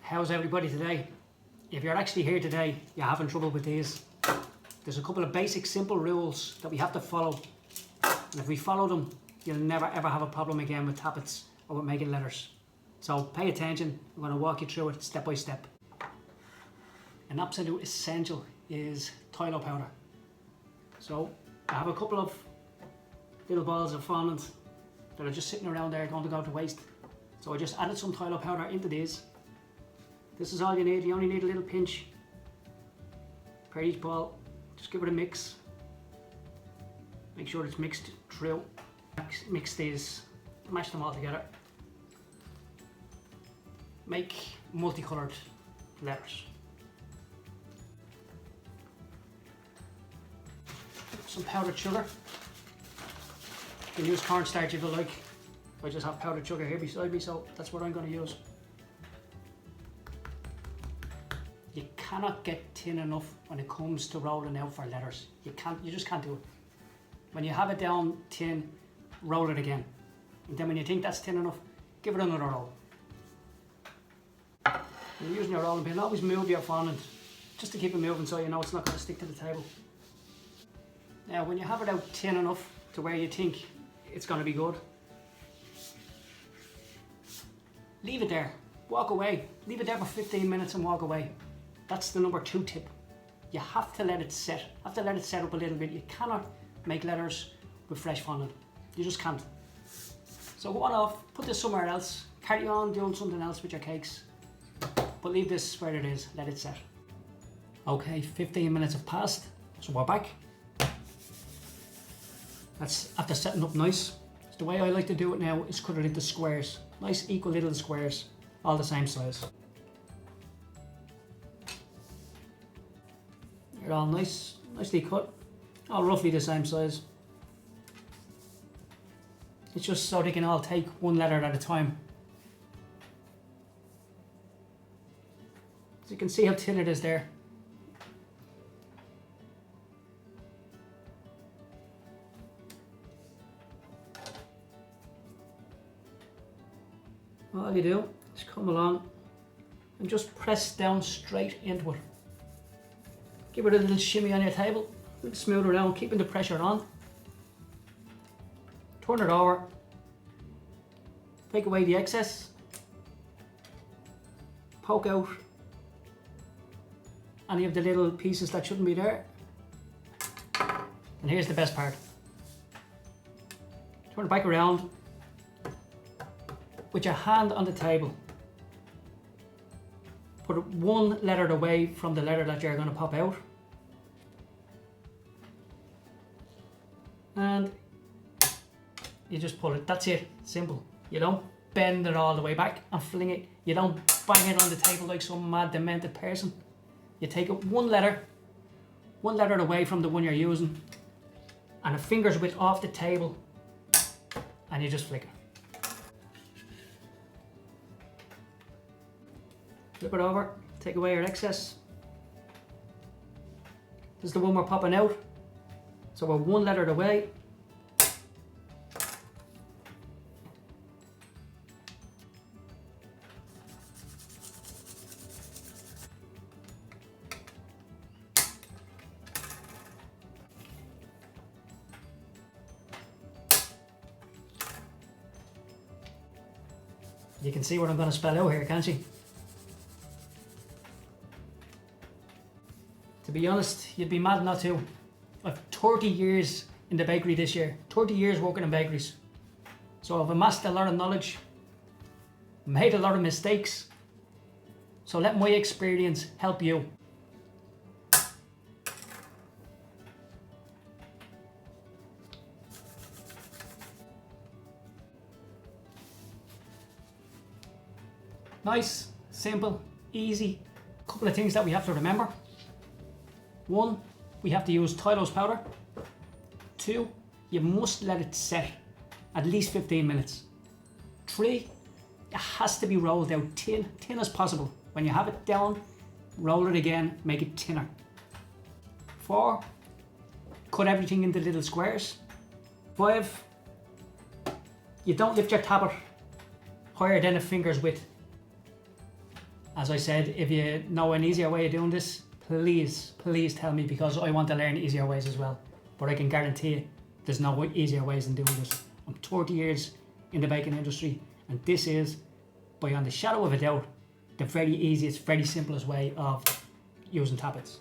How's everybody today? If you're actually here today, you're having trouble with these. There's a couple of basic simple rules that we have to follow. And if we follow them, you'll never ever have a problem again with tappets or with making letters. So pay attention, I'm going to walk you through it step by step. An absolute essential is Tylo powder. So I have a couple of little balls of fondant that are just sitting around there going to go to waste. So I just added some Tylo powder into these. This is all you need. You only need a little pinch per each ball. Just give it a mix. Make sure it's mixed through. Mix these, mash them all together. Make multicolored letters. Some powdered sugar. You can use cornstarch if you like. I just have powdered sugar here beside me, so that's what I'm going to use. You cannot get thin enough when it comes to rolling out for letters. You just can't do it. When you have it down thin, roll it again. And then when you think that's thin enough, give it another roll. When you're using your rolling pin, always move your fondant just to keep it moving so you know it's not going to stick to the table. Now when you have it out thin enough to where you think it's going to be good, leave it there, walk away. Leave it there for 15 minutes and walk away. That's the number 2 tip. You have to let it set. Have to let it set up a little bit. You cannot make letters with fresh fondant. You just can't. So go on off, put this somewhere else, carry on doing something else with your cakes. But leave this where it is, let it set. Okay, 15 minutes have passed, so we're back. That's after setting up nice. So the way I like to do it now is cut it into squares. Nice equal little squares, all the same size. They're all nicely cut, all roughly the same size. It's just so they can all take one letter at a time. So you can see how thin it is there. All you do is come along and just press down straight into it. Give it a little shimmy on your table, a little smooth around, keeping the pressure on. Turn it over, take away the excess, poke out any of the little pieces that shouldn't be there. And here's the best part. Turn it back around with your hand on the table. Put it one letter away from the letter that you're going to pop out. And you just pull it. That's it. Simple. You don't bend it all the way back and fling it. You don't bang it on the table like some mad demented person. You take it one letter away from the one you're using, and a finger's width off the table, and you just flick it. Flip it over, take away your excess. This is the one we're popping out. So we're one letter away. You can see what I'm going to spell out here, can't you? To be honest, you'd be mad not to. I've 30 years in the bakery this year, 30 years working in bakeries. So I've amassed a lot of knowledge, made a lot of mistakes. So let my experience help you. Nice, simple, easy. A couple of things that we have to remember. 1, we have to use Tylo's powder. 2, you must let it set at least 15 minutes. 3, it has to be rolled out thin as possible. When you have it down, roll it again, make it thinner. 4, cut everything into little squares. 5, you don't lift your tappet higher than a finger's width. As I said, if you know an easier way of doing this, please tell me, because I want to learn easier ways as well. But I can guarantee you, there's no easier ways than doing this. I'm 30 years in the baking industry, and this is, beyond the shadow of a doubt, the very easiest, very simplest way of using tappets.